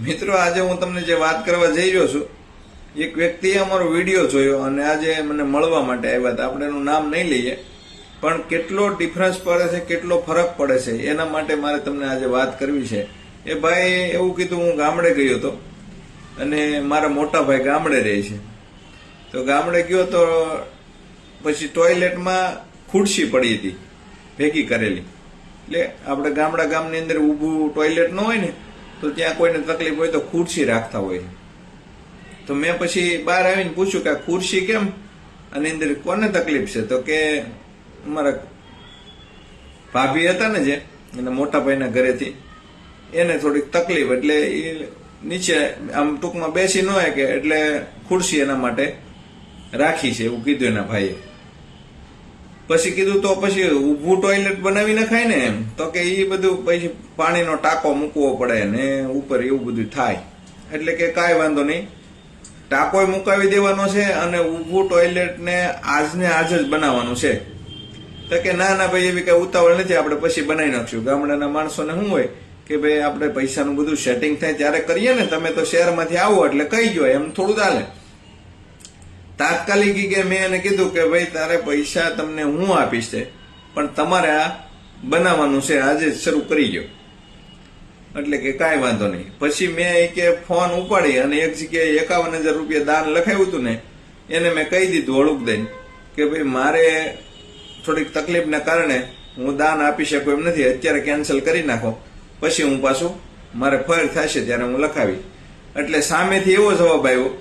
મિત્રો, આજે હું તમને જે વાત કરવા જઈ રહ્યો છું, એક વ્યક્તિએ અમારો વિડીયો જોયો અને આજે મને મળવા માટે આવ્યા હતા. આપણે એનું નામ નહીં લઈએ, પણ કેટલો ડિફરન્સ પડે છે, કેટલો ફરક પડે છે, એના માટે મારે તમને આજે વાત કરવી છે. એ ભાઈ એવું કીધું, હું ગામડે ગયો હતો અને મારા મોટા ભાઈ ગામડે રહે છે. તો ગામડે ગયો તો પછી ટોયલેટમાં ખુરશી પડી હતી ભેગી કરેલી. એટલે આપણે ગામની અંદર ઊભું ટોયલેટ ન હોય ને, તો ત્યાં કોઈને તકલીફ હોય તો ખુરશી રાખતા હોય. તો મેં પછી બહાર આવીને પૂછ્યું કે આ ખુરશી કેમ, આની અંદર કોને તકલીફ છે? તો કે અમારા ભાભી હતા ને, જે એના મોટા ભાઈના ઘરેથી, એને થોડીક તકલીફ, એટલે એ નીચે આમ ટૂંકમાં બેસી ન હોય કે, એટલે ખુરશી એના માટે રાખી છે, એવું કીધું એના ભાઈએ. પછી કીધું તો પછી ઊભું ટોયલેટ બનાવી નખાય ને એમ. તો કે એ બધું પછી પાણીનો ટાંકો મૂકવો પડે ને ઉપર, એવું બધું થાય. એટલે કે કાંઈ વાંધો નહીં, ટાંકો મુકાવી દેવાનો છે અને ઊભું ટોયલેટ ને આજને આજ જ બનાવવાનું છે. તો કે ના ભાઈ, એવી કઈ ઉતાવળ નથી, આપણે પછી બનાવી નાખશું. ગામડાના માણસોને શું હોય કે ભાઈ આપણે પૈસાનું બધું સેટિંગ થાય ત્યારે કરીએ ને, તમે તો શહેરમાંથી આવો એટલે કહી ગયો, એમ થોડું ચાલે. તાત્કાલિક કે મેં એને કીધું કે ભાઈ તારે પૈસા તમને હું આપીશ છે, પણ તમારે આ બનાવવાનું છે, આજે જ શરૂ કરી ગયો. એટલે કે કાંઈ વાંધો નહીં. પછી મેં કે ફોન ઉપાડી અને એક જગ્યાએ 51,000 રૂપિયા દાન લખાવ્યું હતું ને, એને મેં કહી દીધું હળુક દઈને કે ભાઈ મારે થોડીક તકલીફના કારણે હું દાન આપી શકું એમ નથી, અત્યારે કેન્સલ કરી નાખો, પછી હું પાછું મારે ફર થશે ત્યારે હું લખાવી. એટલે સામેથી એવો જવાબ આવ્યો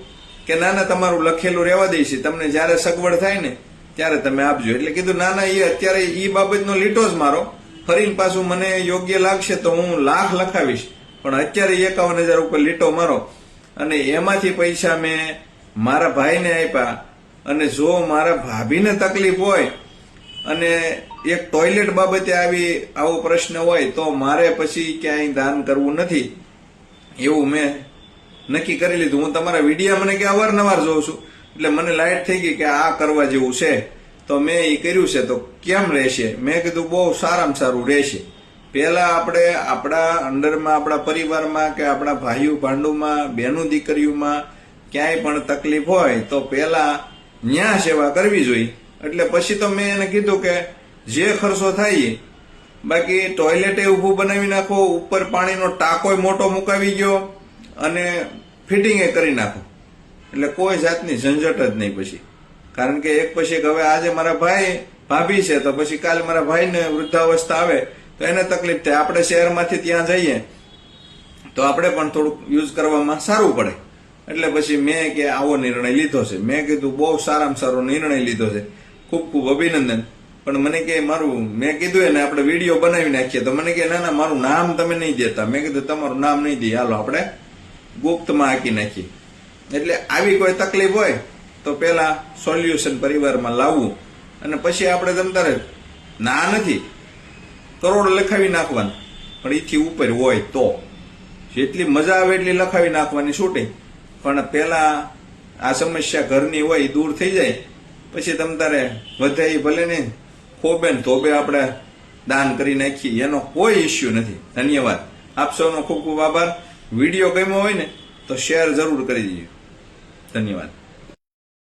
કે ના તમારું લખેલું રહેવા દઈશ, તમને જયારે સગવડ થાય ને ત્યારે તમે આપજો. એટલે કીધું ના એ અત્યારે એ બાબતનો લીટો જ મારો, ફરીને પાછું મને યોગ્ય લાગશે તો હું લાખ લખાવીશ, પણ અત્યારે 51,000 ઉપર લીટો મારો. અને એમાંથી પૈસા મેં મારા ભાઈને આપ્યા. અને જો મારા ભાભીને તકલીફ હોય અને એક ટોયલેટ બાબતે આવો પ્રશ્ન હોય તો મારે પછી ક્યાંય દાન કરવું નથી, એવું મેં નક્કી કરી લીધું. હું તમારા વિડીયો મને કે અવારનવાર જોઉં છું, એટલે મને લાઈટ થઈ ગઈ કે આ કરવા જેવું છે, તો મેં એ કર્યું છે. તો કેમ રહેશે? મેં કીધું બહુ સારામાં સારું રહેશે. પહેલા આપણે આપણા અંડરમાં, આપણા પરિવારમાં કે આપણા ભાઈઓ ભાંડુમાં, બહેનો દીકરીઓમાં ક્યાંય પણ તકલીફ હોય તો પહેલા ન્યા સેવા કરવી જોઈએ. એટલે પછી તો મેં એને કીધું કે જે ખર્ચો થાય, બાકી ટોયલેટે ઊભું બનાવી નાખો, ઉપર પાણીનો ટાંકો મોટો મુકાવી ગયો અને ફિટિંગ કરી નાખો, એટલે કોઈ જાતની ઝંઝટ જ નહીં પછી. કારણ કે એક પછી હવે આજે મારા ભાભી છે, તો પછી કાલે મારા ભાઈને વૃદ્ધાવસ્થા આવે તો એને તકલીફ થાય. આપણે શહેરમાંથી ત્યાં જઈએ તો આપણે પણ થોડુંક યુઝ કરવામાં સારું પડે. એટલે પછી મેં કે આવો નિર્ણય લીધો છે. મેં કીધું બહુ સારામાં સારો નિર્ણય લીધો છે, ખૂબ ખૂબ અભિનંદન. પણ મને કે મેં કીધું એને આપણે વિડીયો બનાવી નાખીએ, તો મને કે ના મારું નામ તમે નહીં દેતા. મેં કીધું તમારું નામ નહીં દઈએ, હાલો આપણે ગુપ્તમાં આંકી નાખીએ. એટલે આવી કોઈ તકલીફ હોય તો પેલા સોલ્યુશન પરિવારમાં લાવવું, અને પછી આપણે તમતારે ના નથી કરોડ લખાવી નાખવાનું, પણ એથી ઉપર હોય તો જેટલી મજા આવે એટલી લખાવી નાખવાની છૂટી. પણ પેલા આ સમસ્યા ઘરની હોય એ દૂર થઈ જાય, પછી તમતારે વધે ભલે નહીં, ખોબે ને ધોબે આપણે દાન કરી નાખીએ, એનો કોઈ ઇસ્યુ નથી. ધન્યવાદ. આપ સૌનો ખૂબ ખૂબ આભાર. વિડીયો ગમ્યો હોય ને તો શેર જરૂર કરી દીજો. ધન્યવાદ.